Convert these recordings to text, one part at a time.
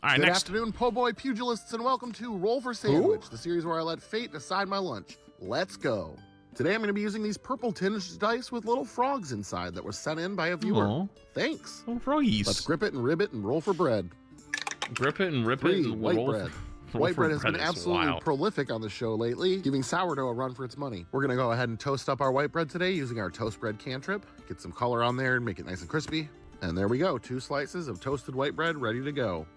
All right, Good next. afternoon, po' boy pugilists, and welcome to Roll for Sandwich, the series where I let fate decide my lunch. Let's go. Today I'm going to be using these purple tinged dice with little frogs inside that were sent in by a viewer. Aww. Thanks. Little froggies. Let's grip it and rib it and roll for bread. Grip it and rip it and White roll bread. For, White bread has bread been is absolutely wild. prolific on the show lately, giving sourdough a run for its money. We're going to go ahead and toast up our white bread today using our toast bread cantrip. Get some color on there and make it nice and crispy. And there we go, 2 slices of toasted white bread ready to go.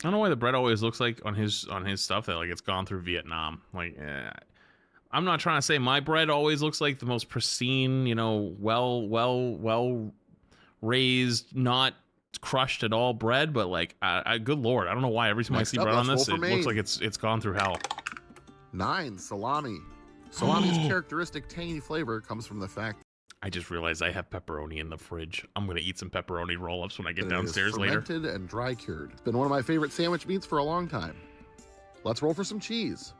I don't know why the bread always looks like on his stuff that like it's gone through Vietnam. Like, I'm not trying to say my bread always looks like the most pristine, you know, well raised, not crushed at all bread, but like, good lord, I don't know why every time I see bread on this, it looks like it's gone through hell. 9, salami. Salami's characteristic tangy flavor comes from the fact I just realized I have pepperoni in the fridge. I'm gonna eat some pepperoni roll-ups when I get that downstairs it is later. fermented and dry cured. It's been one of my favorite sandwich meats for a long time. Let's roll for some cheese.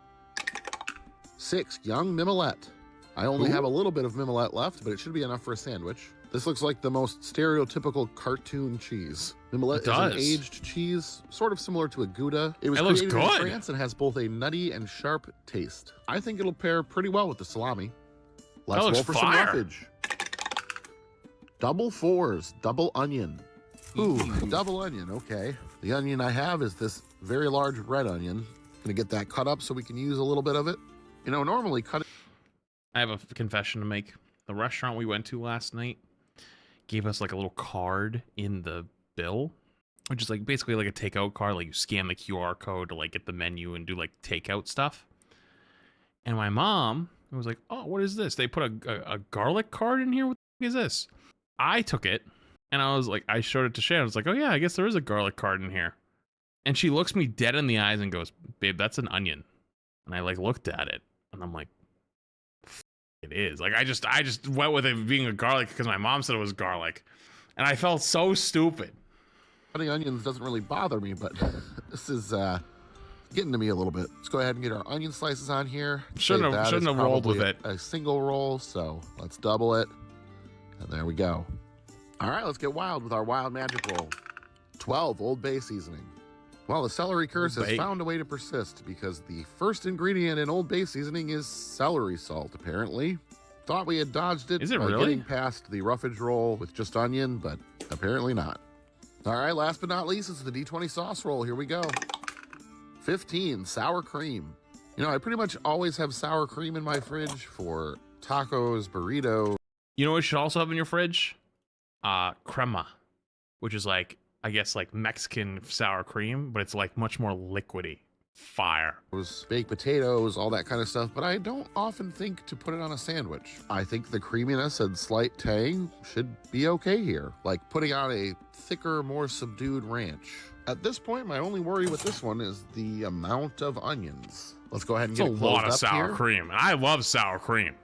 6, young mimolette. I only have a little bit of mimolette left, but it should be enough for a sandwich. This looks like the most stereotypical cartoon cheese. Mimolette is an aged cheese, sort of similar to a Gouda. It was created in France and has both a nutty and sharp taste. I think it'll pair pretty well with the salami. Let's roll for some roughage. Double 4s, double onion. Ooh, double onion, okay. The onion I have is this very large red onion. Gonna get that cut up so we can use a little bit of it. You know, normally cut it. I have a confession to make. The restaurant we went to last night gave us like a little card in the bill, which is like basically like a takeout card. Like you scan the QR code to like get the menu and do like takeout stuff. And my mom was like, "Oh, what is this? They put a garlic card in here? What the fuck is this?" I took it and I was like, I showed it to Shannon. I was like, "Oh yeah, I guess there is a garlic card in here." And she looks me dead in the eyes and goes, "Babe, that's an onion." And I like looked at it and I'm like, it is. Like I just went with it being a garlic because my mom said it was garlic. And I felt so stupid. Cutting onions doesn't really bother me, but this is getting to me a little bit. Let's go ahead and get our onion slices on here. Shouldn't have rolled with it. A single roll, so let's double it. And there we go. All right, let's get wild with our wild magic roll. 12, Old Bay seasoning. Well, the celery curse has found a way to persist because the first ingredient in Old Bay seasoning is celery salt, apparently. Thought we had dodged it by getting past the roughage roll with just onion, but apparently not. All right, last but not least, it's the D20 sauce roll. Here we go. 15, sour cream. You know, I pretty much always have sour cream in my fridge for tacos, burritos. You know what you should also have in your fridge? Crema, which is like, I guess like Mexican sour cream, but it's like much more liquidy. Fire. Baked potatoes, all that kind of stuff, but I don't often think to put it on a sandwich. I think the creaminess and slight tang should be okay here, like putting on a thicker, more subdued ranch. At this point, my only worry with this one is the amount of onions. Let's go ahead and get it closed up here. It's a lot of sour cream. I love sour cream.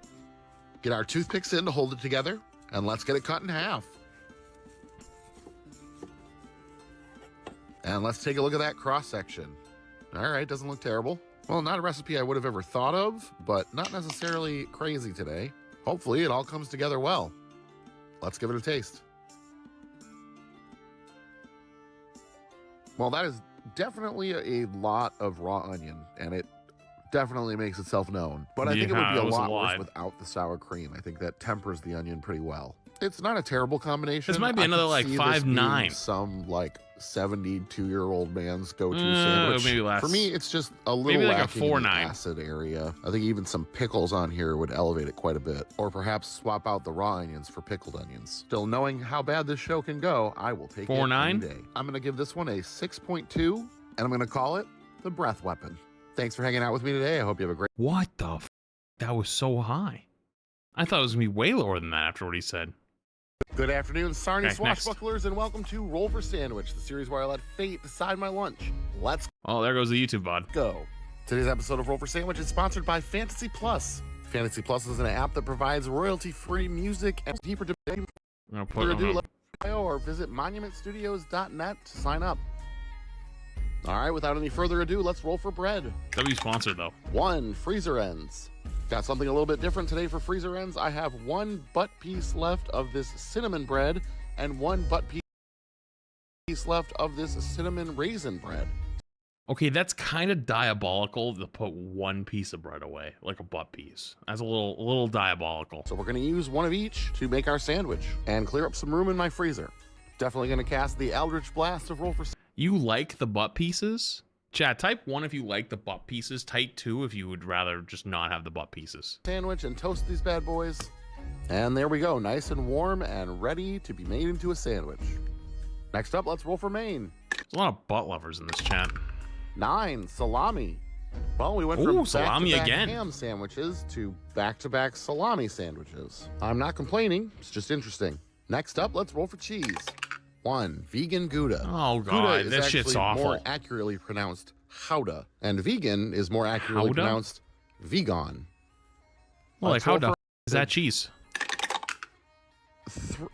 Get our toothpicks in to hold it together, and let's get it cut in half. And let's take a look at that cross-section. All right, doesn't look terrible. Well, not a recipe I would have ever thought of, but not necessarily crazy today. Hopefully it all comes together well. Let's give it a taste. Well, that is definitely a lot of raw onion, and it definitely makes itself known. But I think it would be a lot worse without the sour cream. I think that tempers the onion pretty well. It's not a terrible combination. This might be another like 5'9". Some like 72-year-old man's go-to sandwich. Maybe less. For me, it's just a little lacking in the acid area. I think even some pickles on here would elevate it quite a bit. Or perhaps swap out the raw onions for pickled onions. Still, knowing how bad this show can go, I will take it any day. I'm going to give this one a 6.2, and I'm going to call it the breath weapon. Thanks for hanging out with me today. I hope you have a great... What the f? That was so high. I thought it was going to be way lower than that after what he said. Good afternoon, Sarny swashbucklers, and welcome to Roll for Sandwich, the series where I let fate decide my lunch. Let's there goes the YouTube bud. Go. Today's episode of Roll for Sandwich is sponsored by Fantasy Plus. Fantasy Plus is an app that provides royalty-free music and deeper debate. Or visit monumentstudios.net to sign up. All right, without any further ado, let's roll for bread. W sponsored though. 1, freezer ends. Got something a little bit different today for freezer ends. I have 1 butt piece left of this cinnamon bread and 1 butt piece piece left of this cinnamon raisin bread. Okay, that's kind of diabolical to put one piece of bread away, like a butt piece. That's a little diabolical. So we're gonna use one of each to make our sandwich and clear up some room in my freezer. Definitely gonna cast the Eldritch Blast of Roll for... You like the butt pieces? Chat, type 1 if you like the butt pieces. Type 2 if you would rather just not have the butt pieces. Sandwich and toast these bad boys. And there we go, nice and warm and ready to be made into a sandwich. Next up, let's roll for main. There's a lot of butt lovers in this chat. 9, salami. Well, we went Ooh, from salami back-to-back again. ham sandwiches to back-to-back salami sandwiches. I'm not complaining, it's just interesting. Next up, let's roll for cheese. 1, vegan Gouda. Oh Gouda god, is this shit's awful. more accurately pronounced Gouda, and vegan is more accurately Gouda? pronounced vegan. Well, like Let's how roll the for- is that cheese?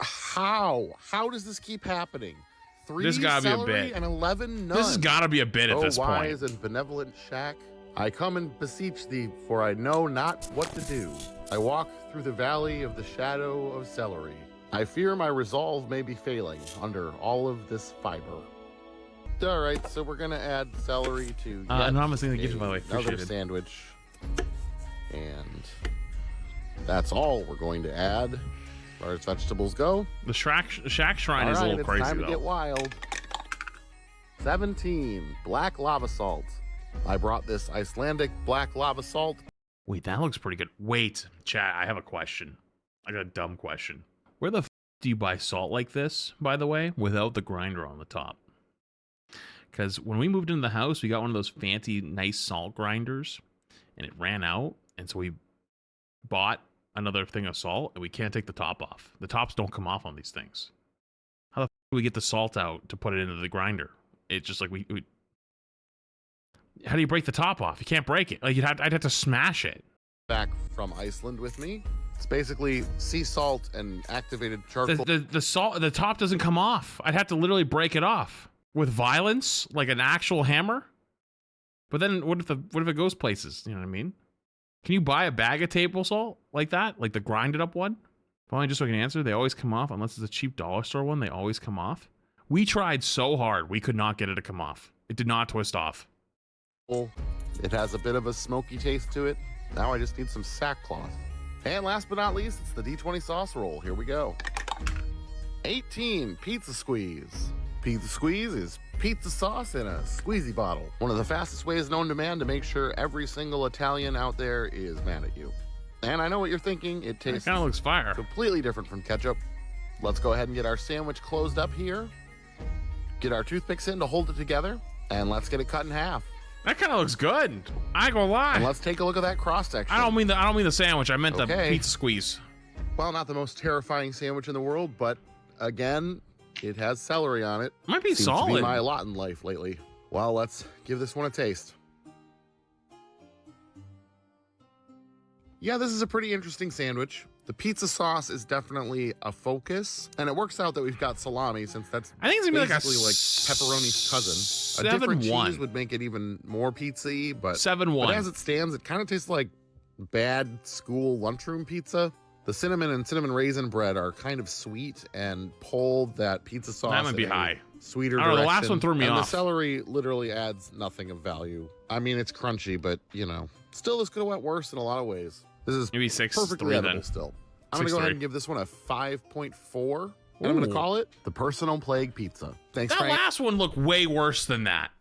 How? How does this keep happening? 3 This gotta be a celery bit. and 11 none. This has got to be a bit at this wise point. and benevolent shack, I come and beseech thee, for I know not what to do. I walk through the valley of the shadow of celery. I fear my resolve may be failing under all of this fiber. All right, so we're gonna add celery to yet anonymous thing that gives you, by the way. another Appreciate it. sandwich, and that's all we're going to add as far as vegetables go. The Shack Shrine All is a right, little it's crazy time to though. get wild. 17, black lava salt. I brought this Icelandic black lava salt. Wait, that looks pretty good. Wait, chat, I have a question. I got a dumb question. Where the do you buy salt like this, by the way, without the grinder on the top? Because when we moved into the house, we got one of those fancy, nice salt grinders, and it ran out, and so we bought another thing of salt, and we can't take the top off. The tops don't come off on these things. How the do we get the salt out to put it into the grinder? It's just like we how do you break the top off? You can't break it. Like I'd have to smash it. Back from Iceland with me. It's basically sea salt and activated charcoal. The salt, the top doesn't come off. I'd have to literally break it off with violence, like an actual hammer. But then what if it goes places? You know what I mean? Can you buy a bag of table salt like that, like the grinded up one? Finally, just so I can answer, they always come off unless it's a cheap dollar store one. They always come off. We tried so hard, we could not get it to come off. It did not twist off. It has a bit of a smoky taste to it. Now I just need some sackcloth. And last but not least, it's the D20 sauce roll. Here we go. 18, pizza squeeze. Pizza squeeze is pizza sauce in a squeezy bottle. One of the fastest ways known to man to make sure every single Italian out there is mad at you. And I know what you're thinking. It It tastes kind of looks fire. completely different from ketchup. Let's go ahead and get our sandwich closed up here. Get our toothpicks in to hold it together. And let's get it cut in half. That kind of looks good. I ain't gonna lie. And let's take a look at that cross section. I don't mean the sandwich. I meant the Okay. pizza squeeze. Well, not the most terrifying sandwich in the world, but again, it has celery on it. Might be Seems to solid. be my lot in life lately. Well, let's give this one a taste. Yeah, this is a pretty interesting sandwich. The pizza sauce is definitely a focus, and it works out that we've got salami since that's I think it's gonna be like a basically like pepperoni's cousin. A different 7-1. cheese would make it even more pizza-y, but 7-1. as it stands, it kind of tastes like bad school lunchroom pizza. The cinnamon and cinnamon raisin bread are kind of sweet and pull that pizza sauce. That might be in a high. Sweeter I don't know, the direction. last one threw me and off. The celery literally adds nothing of value. I mean, it's crunchy, but you know, still this could have went worse in a lot of ways. This is Maybe 6-3 perfectly edible then. still. I'm gonna go 6-3. ahead and give this one a 5.4. And I'm gonna Ooh. call it the personal plague pizza. Thanks, That Frank. last one looked way worse than that.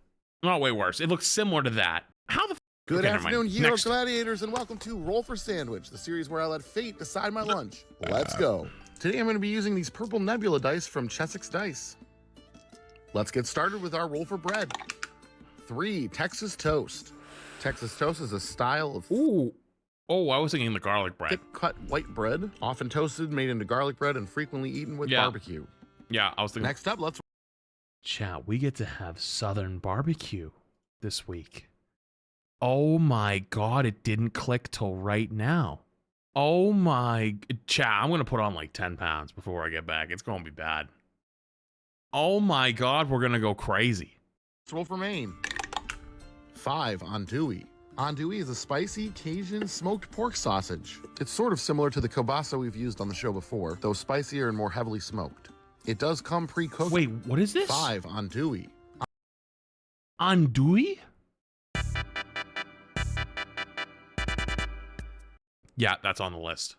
Not way worse. It looks similar to that. How the f Good Okay, never mind. afternoon, hero Next. gladiators, and welcome to Roll for Sandwich, the series where I let fate decide my lunch. Let's go. Today I'm going to be using these purple nebula dice from Chessex Dice. Let's get started with our roll for bread. 3, Texas toast. Texas toast is a style of Ooh. Oh, I was thinking the garlic bread. thick-cut white bread, often toasted, made into garlic bread, and frequently eaten with Yeah. barbecue. Yeah, I was thinking. Next up, let's Chat, we get to have Southern barbecue this week. Oh my god, it didn't click till right now. Oh my... Chat, I'm going to put on like 10 pounds before I get back. It's going to be bad. Oh my god, we're going to go crazy. roll for Maine. 5, andouille. Andouille is a spicy Cajun smoked pork sausage. It's sort of similar to the kielbasa we've used on the show before, though spicier and more heavily smoked. It does come pre-cooked. Wait, what is this? 5 andouille. Andouille? Yeah, that's on the list.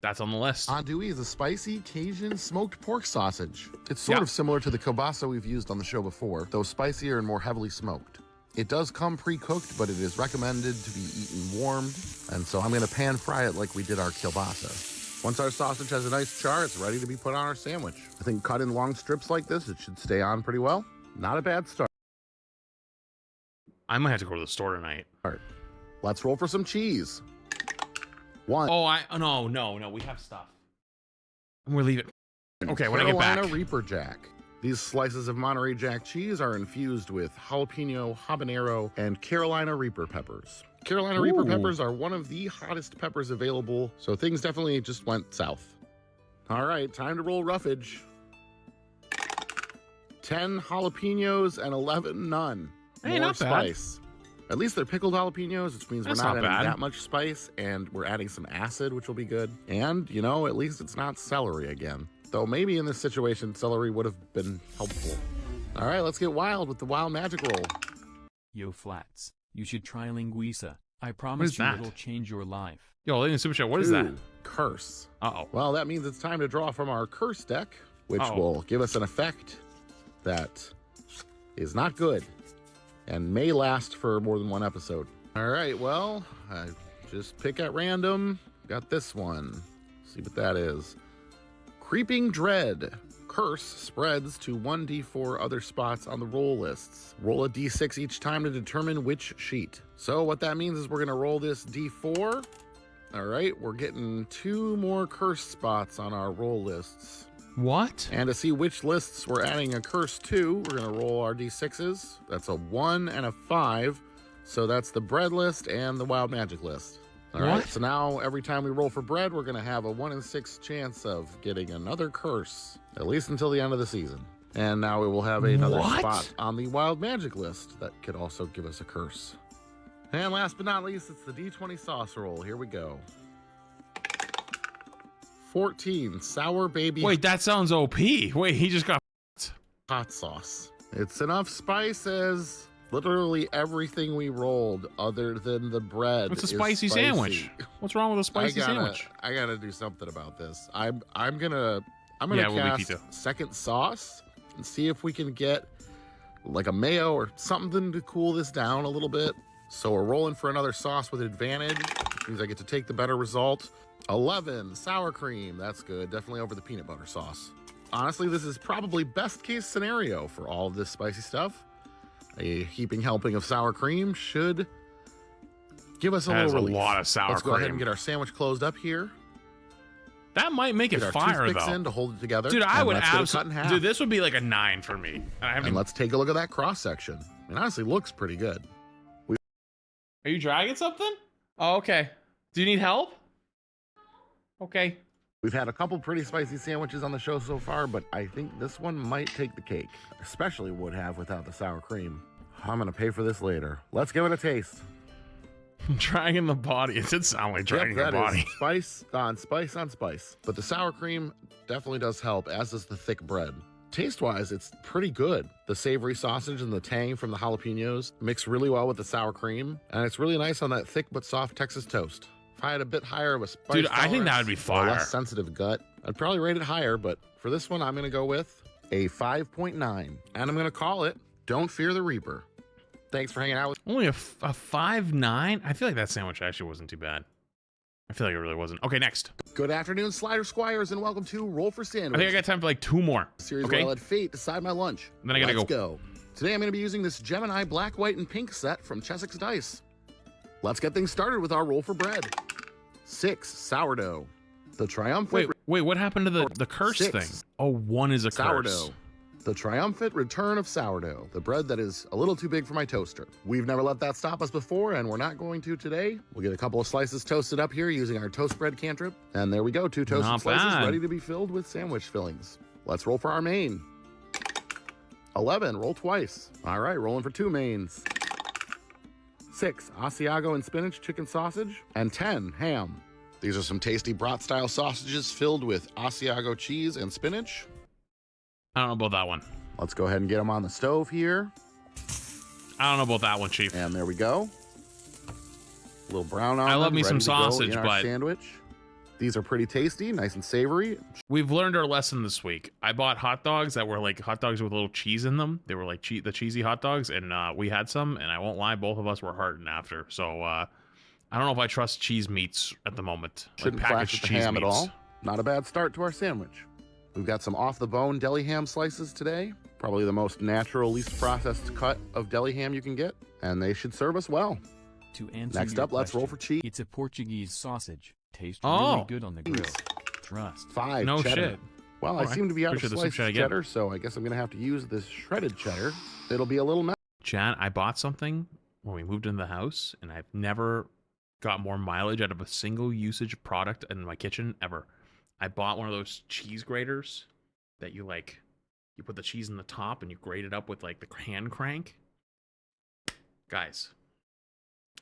That's on the list. Andouille is a spicy Cajun smoked pork sausage. It's sort of similar to the kielbasa we've used on the show before, though spicier and more heavily smoked. It does come pre-cooked, but it is recommended to be eaten warmed, and so I'm going to pan fry it like we did our kielbasa. Once our sausage has a nice char, it's ready to be put on our sandwich. I think cut in long strips like this, it should stay on pretty well. Not a bad start. I might have to go to the store tonight. Let's roll for some cheese. 1. Oh, no, we have stuff. And we're leaving. Okay, when I get Carolina back. Reaper Jack. These slices of Monterey Jack cheese are infused with jalapeno, habanero, and Carolina Reaper peppers. Carolina Reaper peppers are one of the hottest peppers available, so things definitely just went south. All right, time to roll roughage. 10 jalapenos and 11 none. Hey, More not bad. spice. At least they're pickled jalapenos, which means That's we're not not adding bad. that much spice, and we're adding some acid, which will be good. And, you know, at least it's not celery again. Though maybe in this situation, celery would have been helpful. All right, let's get wild with the wild magic roll. Yo Flats, you should try linguiça. I promise you that? it'll change your life. Yo, Lady Super Chat, what is that? 2, curse. Uh-oh. Well, that means it's time to draw from our curse deck, which Uh-oh. will give us an effect that is not good and may last for more than one episode. All right, well, I just pick at random. Got this one. See what that is. Creeping Dread. Curse spreads to 1d4 other spots on the roll lists. Roll a d6 each time to determine which sheet. So what that means is we're going to roll this d4. All right, we're getting 2 more curse spots on our roll lists. What? And to see which lists we're adding a curse to, we're going to roll our d6s. That's a 1 and a 5. So that's the bread list and the wild magic list. All right, so now every time we roll for bread, we're going to have a 1 in 6 chance of getting another curse, at least until the end of the season. And now we will have another spot on the wild magic list that could also give us a curse. And last but not least, it's the D20 sauce roll. Here we go. 14, sour baby Wait, that sounds OP. Wait, he just got hot sauce. It's enough spice as literally everything we rolled other than the bread. It's a is spicy sandwich. What's wrong with a spicy sandwich? I gotta do something about this. I'm gonna Yeah, we'll be cast pizza. second sauce and see if we can get like a mayo or something to cool this down a little bit. So we're rolling for another sauce with advantage, which means I get to take the better result. 11, sour cream. That's good. Definitely over the peanut butter sauce. Honestly, this is probably best case scenario for all of this spicy stuff. A heaping helping of sour cream should give us a That is little a relief. lot of sour Let's go ahead cream. and get our sandwich closed up here. That might make it Get our fire, toothpicks though. in to hold it together. Dude, I and would let's get it cut in absolutely. half. Dude, this would be like a 9 for me. And let's take a look at that cross section. It honestly looks pretty good. Are you dragging something? Oh, okay. Do you need help? Okay. We've had a couple pretty spicy sandwiches on the show so far, but I think this one might take the cake, especially would have without the sour cream. I'm gonna pay for this later. Let's give it a taste. Dragging the body. It did sound like dragging Yep, the that body. is spice on spice on spice. But the sour cream definitely does help, as does the thick bread. Taste-wise, it's pretty good. The savory sausage and the tang from the jalapenos mix really well with the sour cream, and it's really nice on that thick but soft Texas toast. If I had a bit higher of a spice Dude, I think that tolerance would be or a fire. less sensitive gut, I'd probably rate it higher, but for this one, I'm gonna go with a 5.9. And I'm gonna call it Don't Fear the Reaper. Thanks for hanging out with Only a 5.9? I feel like that sandwich actually wasn't too bad. I feel like it really wasn't. Okay, next. Good afternoon, Slider Squires, and welcome to Roll for I Sandwich. think I got time for like 2 more. Series Okay. where I let fate decide my lunch. Then I gotta Let's go. Today I'm going to be using this Gemini black, white, and pink set from Chessex Dice. Let's get things started with our roll for bread. 6, sourdough. The triumphant Wait, what happened to the curse 6. thing? Oh, 1 is a sourdough. curse. The triumphant return of sourdough, the bread that is a little too big for my toaster. We've never let that stop us before, and we're not going to today. We'll get a couple of slices toasted up here using our toast bread cantrip. And there we go, 2 toasted Not slices bad. ready to be filled with sandwich fillings. Let's roll for our main. 11, roll twice. All right, rolling for 2 mains. 6, Asiago and spinach chicken sausage. And 10, ham. These are some tasty brat-style sausages filled with Asiago cheese and spinach. I don't know about that one. Let's go ahead and get them on the stove here. I don't know about that one, Chief. And there we go. A little brown on I love them, me some ready to go sausage, in our but sandwich. These are pretty tasty, nice and savory. we've learned our lesson this week. I bought hot dogs that were like hot dogs with a little cheese in them. They were like the cheesy hot dogs, and we had some, and I won't lie, both of us were hurting after. So I don't know if I trust cheese meats at the moment. Shouldn't clash with the ham at all. Not a bad start to our sandwich. We've got some off-the-bone deli ham slices today. Probably the most natural, least processed cut of deli ham you can get, and they should serve us well. To answer Next your up, let's roll question, for cheese. It's a Portuguese sausage. Tastes Oh. really good on the grill. Trust. 5 No cheddar. shit. Well, I Alright. seem to be out of Appreciate the sliced super chat again. cheddar, so I guess I'm going to have to use this shredded cheddar. It'll be a little messy. Chad, I bought something when we moved into the house, and I've never got more mileage out of a single usage product in my kitchen ever. I bought one of those cheese graters that you put the cheese in the top and you grate it up with like the hand crank. Guys,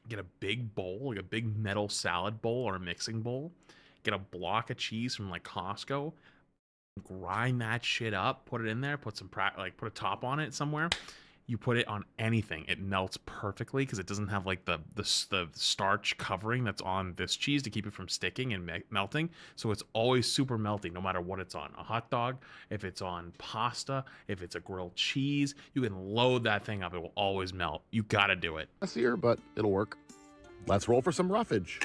get a big bowl, like a big metal salad bowl or a mixing bowl. Get a block of cheese from like Costco. Grind that shit up, put it in there, put a top on it somewhere. You put it on anything, it melts perfectly because it doesn't have like the starch covering that's on this cheese to keep it from sticking and melting. So it's always super melty no matter what it's on. A hot dog, if it's on pasta, if it's a grilled cheese, you can load that thing up. It will always melt. You got to do it. Messier, but it'll work. Let's roll for some roughage.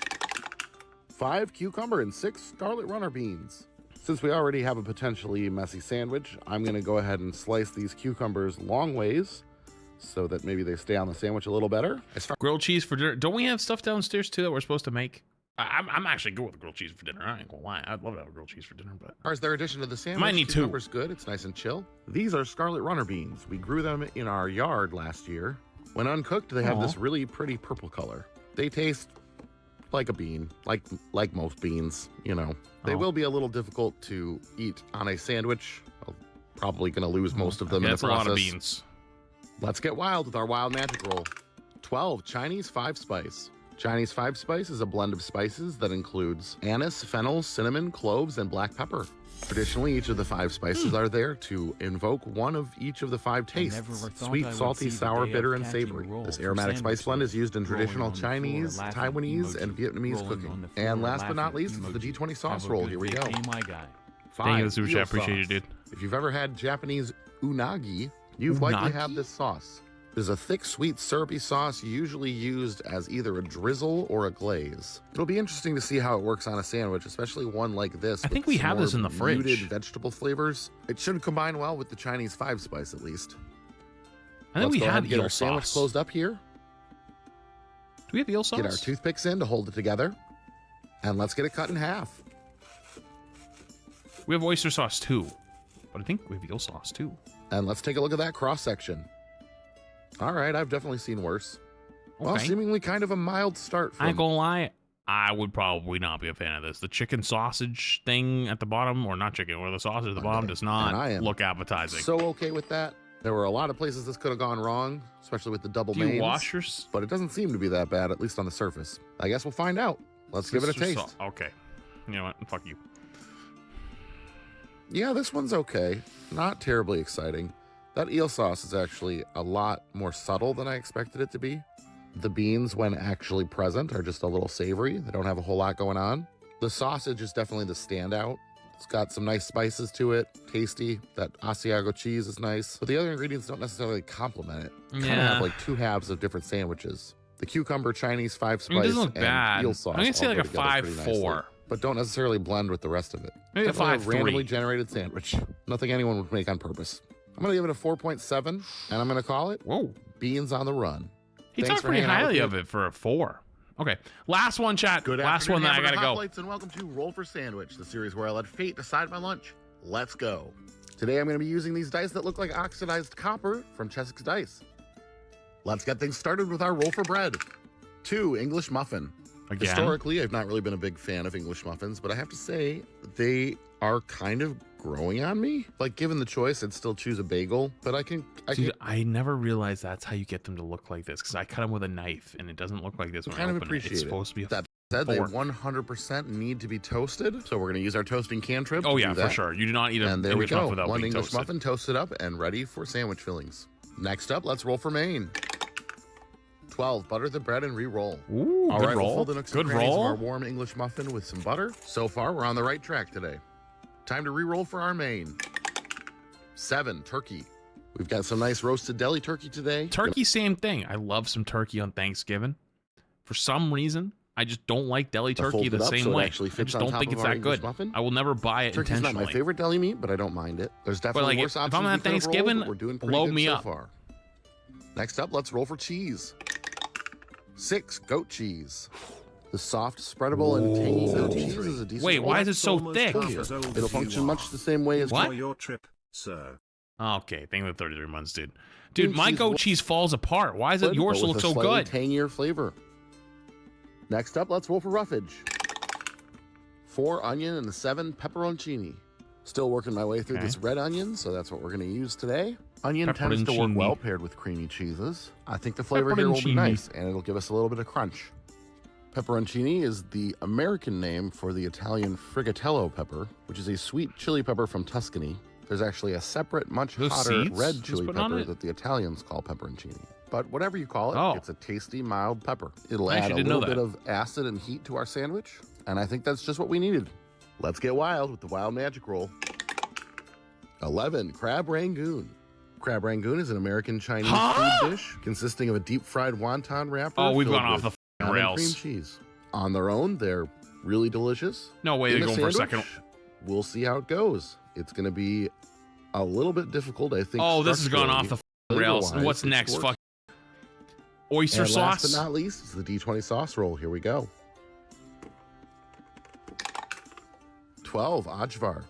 5 cucumber and 6 scarlet runner beans. Since we already have a potentially messy sandwich, I'm going to go ahead and slice these cucumbers long ways so that maybe they stay on the sandwich a little better. Grilled cheese for dinner. Don't we have stuff downstairs too that we're supposed to make? I'm actually good with grilled cheese for dinner. I ain't gonna lie. I'd love to have grilled cheese for dinner, but As far as their addition to the sandwich, Might need two. cucumber's good. It's nice and chill. These are scarlet runner beans. We grew them in our yard last year. When uncooked, they have Aw. this really pretty purple color. They taste like a bean, like most beans, you know. They Oh. will be a little difficult to eat on a sandwich. I'm probably going to lose most of them in the that's a process. lot of beans. Let's get wild with our wild magic roll. 12 Chinese 5-spice. Chinese 5-spice is a blend of spices that includes anise, fennel, cinnamon, cloves, and black pepper. Traditionally, each of the 5 spices are there to invoke one of each of the 5 tastes: never thought I sweet, would salty, see the sour, day of bitter, and catching savory. roll This for aromatic spice sandwich blend is day. used in Rolling traditional on the floor, Chinese, laughing Taiwanese, and emoji. Vietnamese Rolling cooking. on the floor, And last but not laughing least, is the emoji. D20 sauce Have a roll. good Here we day, go. hey, my guy. 5 Thank you, Super eel Chat. Appreciate you, sauce. dude. If you've ever had Japanese unagi, you've likely Unagi? had this sauce. It is a thick, sweet, syrupy sauce usually used as either a drizzle or a glaze. It'll be interesting to see how it works on a sandwich, especially one like this. I think with we some have this more in the fridge. muted vegetable flavors. It should combine well with the Chinese 5-spice, at least. I think Let's we go ahead have and get eel our sandwich sauce. closed up here. Do we have eel sauce? Get our toothpicks in to hold it together. And let's get it cut in half. We have oyster sauce too, but I think we have eel sauce too. And let's take a look at that cross-section. All right, I've definitely seen worse. Well, Okay. seemingly kind of a mild start I ain't from gonna lie, I would probably not be a fan of this. The chicken sausage thing at the bottom, or not chicken, or the sausage at the bottom does And I not am look appetizing. so okay with that. There were a lot of places this could have gone wrong, especially with the double Do you mains. wash your? But it doesn't seem to be that bad, at least on the surface. I guess we'll find out. Let's give it a sister taste. Okay. You know what? Fuck you. Yeah, this one's okay. Not terribly exciting. That eel sauce is actually a lot more subtle than I expected it to be. The beans, when actually present, are just a little savory. They don't have a whole lot going on. The sausage is definitely the standout. It's got some nice spices to it, tasty. That Asiago cheese is nice, but the other ingredients don't necessarily complement it. Kind of Yeah. have like two halves of different sandwiches. The cucumber Chinese 5-spice I mean, it doesn't look and bad. eel sauce I'm gonna say all like go a together pretty 5-4. nicely, but don't necessarily blend with the rest of it. Maybe a Definitely 5-3. randomly generated sandwich. Nothing anyone would make on purpose. I'm gonna give it a 4.7, and I'm gonna call it Whoa. Beans on the Run. He Thanks talked for pretty hanging out with highly me. of it for a 4. Okay. Last one, chat. Last one that I gotta go. And welcome to Roll for Sandwich, the series where I let fate decide my lunch. Let's go. Today I'm going to be using these dice that look like oxidized copper from Chessex Dice. Let's get things started with our roll for bread. 2 English muffin. Again. Historically, I've not really been a big fan of English muffins, but I have to say they are kind of growing on me. Like, given the choice, I'd still choose a bagel, but I can Dude, I never realized that's how you get them to look like this, because I cut them with a knife and it doesn't look like this when kind I of open it. appreciate It's it. supposed to be a That Said they fork. 100% need to be toasted, so we're going to use our toasting cantrip. Oh to yeah, do for that. sure. You do not eat an And there we English muffin go. without One being English toasted. muffin toasted up and ready for sandwich fillings. Next up, let's roll for Maine. 12. Butter the bread and re-roll. Ooh, All good right, roll. we'll fill the nooks Good and crannies roll. of our warm English muffin with some butter. So far, we're on the right track today. Time to re-roll for our Maine. 7. Turkey. We've got some nice roasted deli turkey today. Turkey, same thing. I love some turkey on Thanksgiving. For some reason, I just don't like deli turkey fold the it up same so it way. actually I fits just on don't top think of it's our that English good. muffin. I will never buy it Turkey's not intentionally. my favorite deli meat, but I don't mind it. There's definitely like, worse if options I'm at we could have rolled, Thanksgiving, but we're doing pretty load good me so up. far. Next up, let's roll for cheese. 6. Goat cheese. The soft, spreadable, and tangy goat cheese is a decent Wait, why is roll. it so thick? It'll function much the same way as What? Enjoy your trip, sir. Okay, thank you for 33 months, dude. Dude, Cream my cheese goat will- cheese falls apart. Why is it but yours with look a so slightly good? tangier flavor. Next up, let's roll for roughage. 4 onion and 7 pepperoncini. Still working my way through Okay. this red onion, so that's what we're going to use today. Onion tends to work Pepperoncini. well paired with creamy cheeses. I think the flavor here will be Pepperoncini. nice, and it'll give us a little bit of crunch. Pepperoncini is the American name for the Italian frigatello pepper, which is a sweet chili pepper from Tuscany. There's actually a separate, much Those hotter seeds red he's chili putting on pepper it? that the Italians call pepperoncini. But whatever you call it, Oh. it's a tasty, mild pepper. It'll I add a actually didn't know little bit that. of acid and heat to our sandwich, and I think that's just what we needed. Let's get wild with the wild magic roll. 11. Crab Rangoon. Crab Rangoon is an American Chinese Huh? food dish consisting of a deep-fried wonton wrapper. Oh, we've filled gone off with the ham and rails. cream cheese. On their own, they're really delicious. No way In they're a going for a sandwich, second. We'll see how it goes. It's going to be a little bit difficult, I think. Oh, this has gone off the rails. Flavor-wise, What's it's next? worked. Fuck. Oyster And sauce. last but not least, is the D20 sauce roll. Here we go. 12. Ajvar.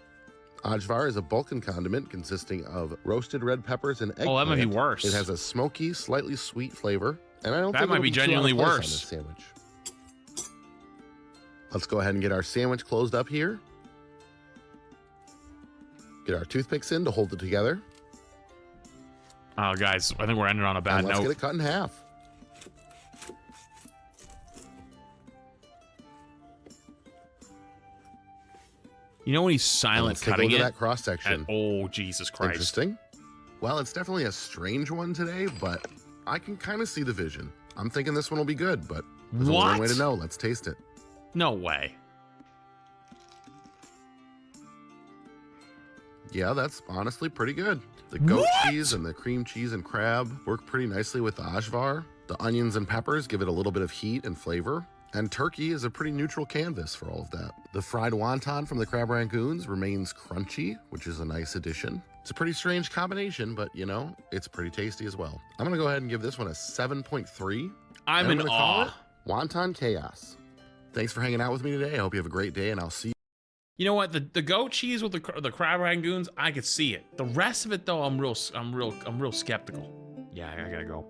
Ajvar is a Balkan condiment consisting of roasted red peppers and eggplant. Oh, that might be worse. It has a smoky, slightly sweet flavor, and I don't That think might it'll be too out of genuinely place on worse. this sandwich. Let's go ahead and get our sandwich closed up here. Get our toothpicks in to hold it together, Oh, guys, I think we're ending on a bad and let's note. get it cut in half. You know when he's And silent let's take a cutting look it? at that cross section. Oh, Jesus Christ. Interesting. Well, it's definitely a strange one today, but I can kind of see the vision. I'm thinking this one will be good, but there's only one way to What? know. Let's taste it. No way. Yeah, that's honestly pretty good. The goat What? cheese and the cream cheese and crab work pretty nicely with the ajvar. The onions and peppers give it a little bit of heat and flavor. And turkey is a pretty neutral canvas for all of that. The fried wonton from the crab rangoons remains crunchy, which is a nice addition. It's a pretty strange combination, but you know, it's pretty tasty as well. I'm gonna go ahead and give this one a 7.3. I'm And in gonna call awe. it Wonton Chaos. Thanks for hanging out with me today. I hope you have a great day, and I'll see you. You know what? The goat cheese with the crab rangoons, I could see it. The rest of it though, I'm real skeptical. Yeah, I gotta go.